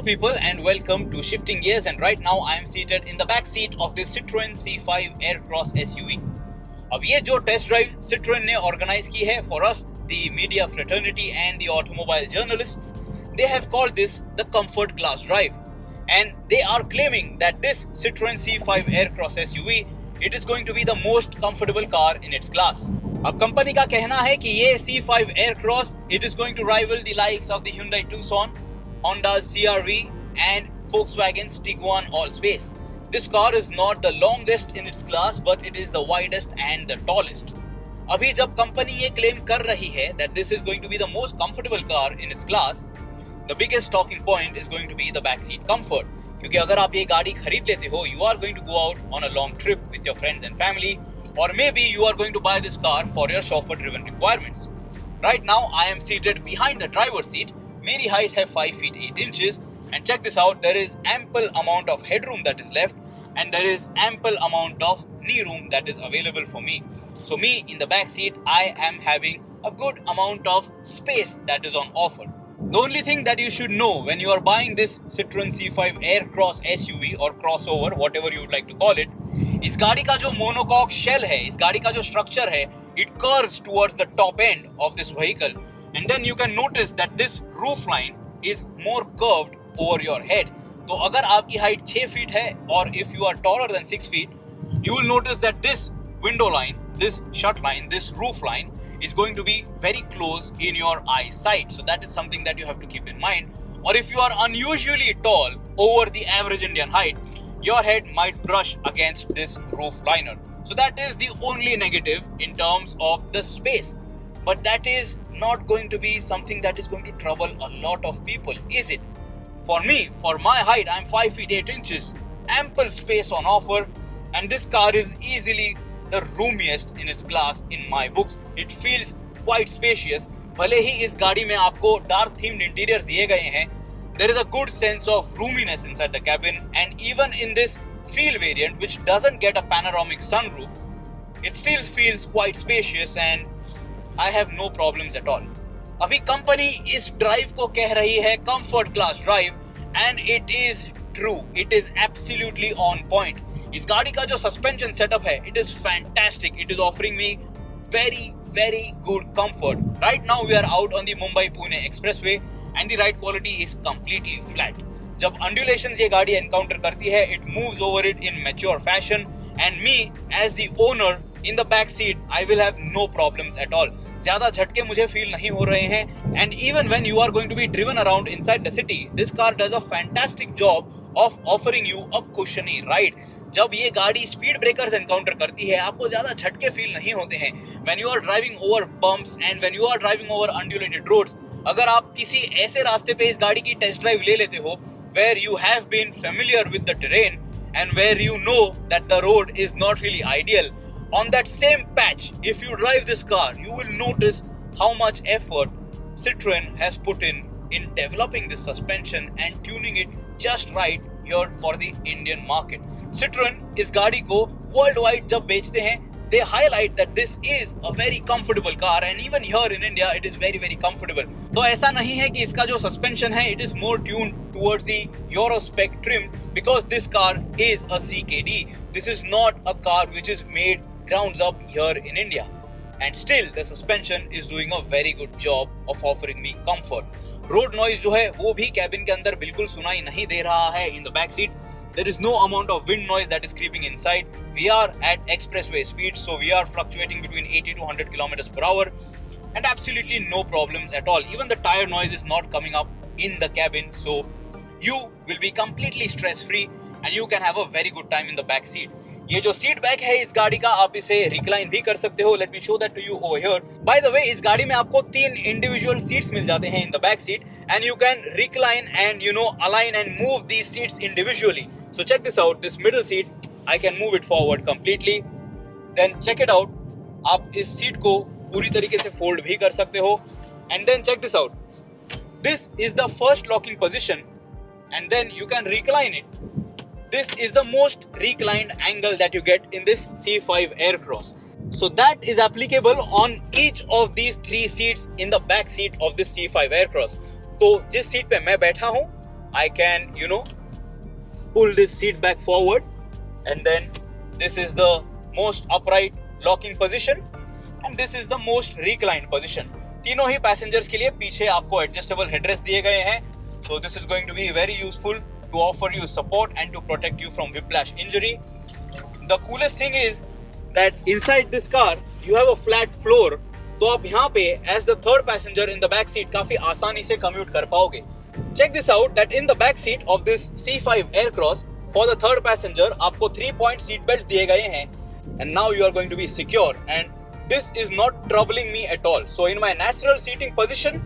Hello people and welcome to Shifting Gears, and right now I am seated in the back seat of the Citroen C5 Aircross SUV. अब ये जो test drive Citroen ने organise की है for us, the media fraternity and the automobile journalists, they have called this the comfort class drive, and they are claiming that this Citroen C5 Aircross SUV it is going to be the most comfortable car in its class. अब company का कहना है कि ये C5 Aircross it is going to rival the likes of the Hyundai Tucson, Honda's CR-V and Volkswagen's Tiguan All-Space. This car is not the longest in its class, but it is the widest and the tallest. अभी जब company ये claim कर रही है that this is going to be the most comfortable car in its class, the biggest talking point is going to be the backseat comfort. क्योंकि अगर आप ये गाड़ी खरीद लेते हो, you are going to go out on a long trip with your friends and family, or maybe you are going to buy this car for your chauffeur-driven requirements. Right now, I am seated behind the driver's seat. मेरी height है 5 feet 8 inches, and check this out, there is ample amount of headroom that is left, and there is ample amount of knee room that is available for me. So me in the back seat, I am having a good amount of space that is on offer. The only thing that you should know when you are buying this Citroen C5 Aircross SUV or crossover, whatever you would like to call it, इस गाड़ी का जो monocoque shell है, इस गाड़ी का जो structure है, it curves towards the top end of this vehicle. And then you can notice that this roof line is more curved over your head. तो अगर आपकी height 6 feet है, or if you are taller than 6 feet, you will notice that this window line, this shut line, this roof line is going to be very close in your eyesight. So that is something that you have to keep in mind. Or if you are unusually tall over the average Indian height, your head might brush against this roof liner. So that is the only negative in terms of the space. But that is not going to be something that is going to trouble a lot of people, is it? For me, for my height, I'm 5 feet 8 inches, ample space on offer, and this car is easily the roomiest in its class in my books. It feels quite spacious. भले ही इस गाड़ी में आपको dark themed interiors दिए गए हैं, there is a good sense of roominess inside the cabin, and even in this Feel variant, which doesn't get a panoramic sunroof, it still feels quite spacious and I have no problems at all. अभी company इस drive को कह रही है comfort class drive, and it is true, it is absolutely on point. इस गाड़ी का जो सस्पेंशन सेटअप है, it is fantastic. It is offering me very good comfort. Right now we are out on the Mumbai-Pune expressway and the ride quality is completely flat. जब undulations ये गाड़ी encounter करती है, it moves over it in mature fashion, and me as the owner in the back seat, I will have no problems at all. ज़्यादा झटके मुझे feel नहीं हो रहे हैं, and even when you are going to be driven around inside the city, this car does a fantastic job of offering you a cushiony ride. जब ये गाड़ी स्पीड ब्रेकर्स एनकाउंटर करती है, आपको ज़्यादा झटके फील नहीं होते हैं. When you are driving over bumps and when you are driving over undulated roads, अगर आप किसी ऐसे रास्ते पे इस गाड़ी की टेस्ट ड्राइव ले लेते हो, where you have been familiar with the terrain and where you know that the road is not really ideal, on that same patch, if you drive this car, you will notice how much effort Citroen has put in developing this suspension and tuning it just right here for the Indian market. Citroen इस गाड़ी को worldwide जब बेचते हैं, they highlight that this is a very comfortable car, and even here in India it is very comfortable. तो ऐसा नहीं है कि इसका जो suspension है, it is more tuned towards the Euro spec trim, because this car is a CKD. This is not a car which is made grounds up here in India, and still the suspension is doing a very good job of offering me comfort. Road noise जो है वो भी cabin के अंदर बिल्कुल सुनाई नहीं दे रहा है. In the back seat there is no amount of wind noise that is creeping inside. We are at expressway speed, so we are fluctuating between 80 to 100 kilometers per hour, and absolutely no problems at all. Even the tire noise is not coming up in the cabin, so you will be completely stress free and you can have a very good time in the back seat. ये जो seat back है इस गाड़ी का, आप इसे recline भी कर सकते हो. Let me show that to you over here. By the way, इस गाड़ी में आपको 3 इंडिविजुअल सीट्स मिल जाते हैं in the back seat, and you can recline and align and move these seats individually. So check this out. This middle seat, I can move it forward completely. Then check it out, आप इस seat को पूरी तरीके से fold भी कर सकते हो. And then check this out, this is the first locking position, and then you can recline it. This is the most reclined angle that you get in this C5 Aircross. So that is applicable on each of these 3 seats in the back seat of this C5 Aircross. तो जिस seat पे मैं बैठा हूँ I can, pull this seat back forward, and then this is the most upright locking position and this is the most reclined position. तीनों ही passengers के लिए पीछे आपको adjustable headrest दिए गए हैं. So this is going to be very useful to offer you support and to protect you from whiplash injury. The coolest thing is that inside this car you have a flat floor. तो आप यहाँ पे as the third passenger in the back seat काफी आसानी से commute कर पाओगे. Check this out that in the back seat of this C5 Aircross for the third passenger आपको 3-point seat belts दिए गए हैं and now you are going to be secure and this is not troubling me at all. So in my natural seating position,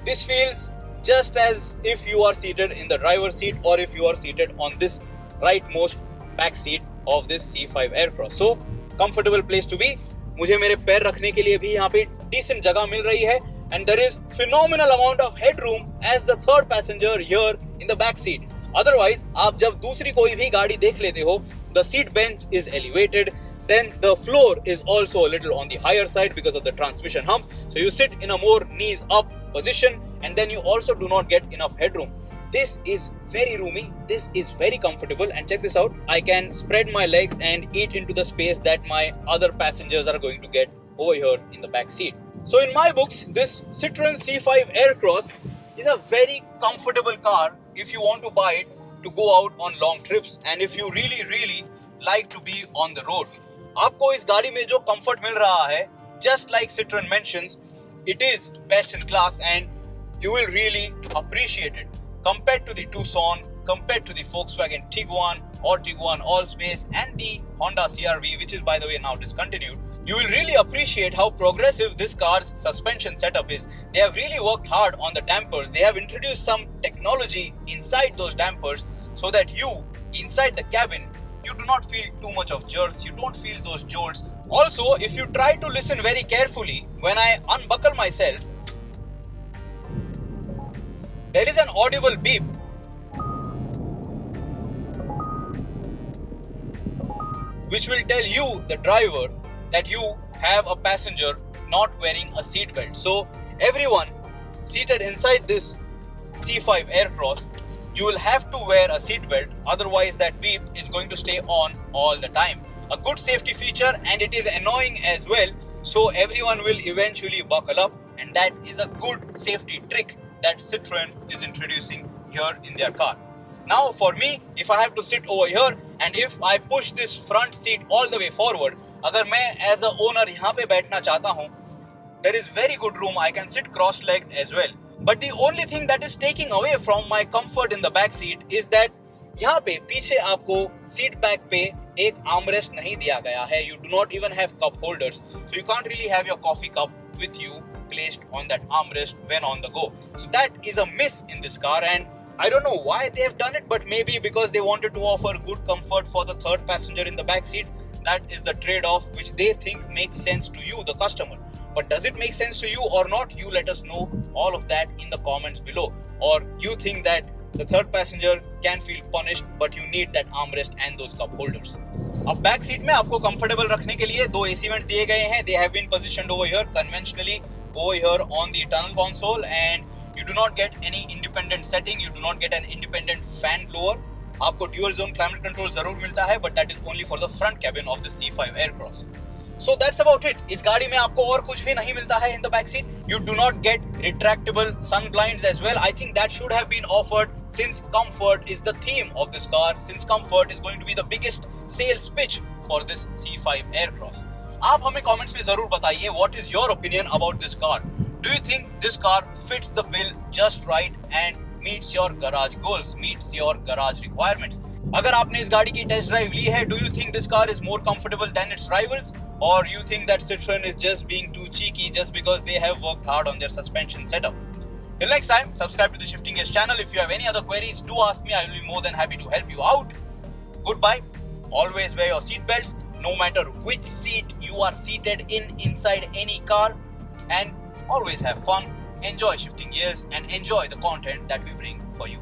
this feels just as if you are seated in the driver's seat or if you are seated on this rightmost back seat of this C5 Aircross. So comfortable place to be. मुझे मेरे पैर रखने के लिए भी यहाँ पे decent जगह मिल रही है and there is phenomenal amount of headroom as the third passenger here in the back seat. Otherwise, आप जब दूसरी कोई भी गाड़ी देख लेते हो, the seat bench is elevated, then the floor is also a little on the higher side because of the transmission hump. So you sit in a more knees up position and then you also do not get enough headroom. This is very roomy, this is very comfortable and check this out. I can spread my legs and eat into the space that my other passengers are going to get over here in the back seat. So in my books, this Citroen C5 Aircross is a very comfortable car if you want to buy it to go out on long trips and if you really like to be on the road. आपको इस गाड़ी में जो comfort मिल रहा है, just like Citroen mentions, it is best in class and you will really appreciate it. Compared to the Tucson, compared to the Volkswagen Tiguan or Tiguan Allspace and the Honda CR-V, which is by the way now discontinued, you will really appreciate how progressive this car's suspension setup is. They have really worked hard on the dampers. They have introduced some technology inside those dampers so that you, inside the cabin, you do not feel too much of jerks, you don't feel those jolts. Also, if you try to listen very carefully, when I unbuckle myself, there is an audible beep which will tell you, the driver, that you have a passenger not wearing a seat belt. So everyone seated inside this C5 Aircross, you will have to wear a seat belt, otherwise that beep is going to stay on all the time. A good safety feature and it is annoying as well, so everyone will eventually buckle up and that is a good safety trick that Citroen is introducing here in their car. Now for me, if I have to sit over here and if I push this front seat all the way forward, अगर मैं as a owner यहाँ पे बैठना चाहता हूँ, there is very good room, I can sit cross-legged as well. But the only thing that is taking away from my comfort in the back seat is that यहाँ पे पीछे आपको seat back पे एक armrest नहीं दिया गया है. You do not even have cup holders, so you can't really have your coffee cup with you placed on that armrest when on the go. So that is a miss in this car and I don't know why they have done it, but maybe because they wanted to offer good comfort for the third passenger in the back seat. That is the trade-off which they think makes sense to you, the customer. But does it make sense to you or not? You let us know all of that in the comments below. Or you think that the third passenger can feel punished, but you need that armrest and those cup holders. अब back seat में आपको comfortable रखने के लिए दो AC vents दिए गए हैं. They have been positioned over here conventionally over here on the tunnel console and you do not get any independent setting. You do not get an independent fan blower. आपको dual zone climate control जरूर मिलता है, but that is only for the front cabin of the C5 Aircross. So that's about it. इस गाड़ी में आपको और कुछ भी नहीं मिलता है in the back seat. You do not get retractable sun blinds as well. I think that should have been offered since comfort is the theme of this car. Since comfort is going to be the biggest sales pitch for this C5 Aircross. आप हमें comments में जरूर बताइए what is your opinion about this car. Do you think this car fits the bill just right and meets your garage goals, meets your garage requirements? अगर आपने इस गाड़ी की टेस्ट ड्राइव ली है, do you think this car is more comfortable than its rivals? Or you think that Citroen is just being too cheeky just because they have worked hard on their suspension setup? Till next time, subscribe to the Shifting Gears channel. If you have any other queries, do ask me. I will be more than happy to help you out. Goodbye. Always wear your seat belts, no matter which seat you are seated in inside any car. And always have fun, enjoy Shifting Gears and enjoy the content that we bring for you.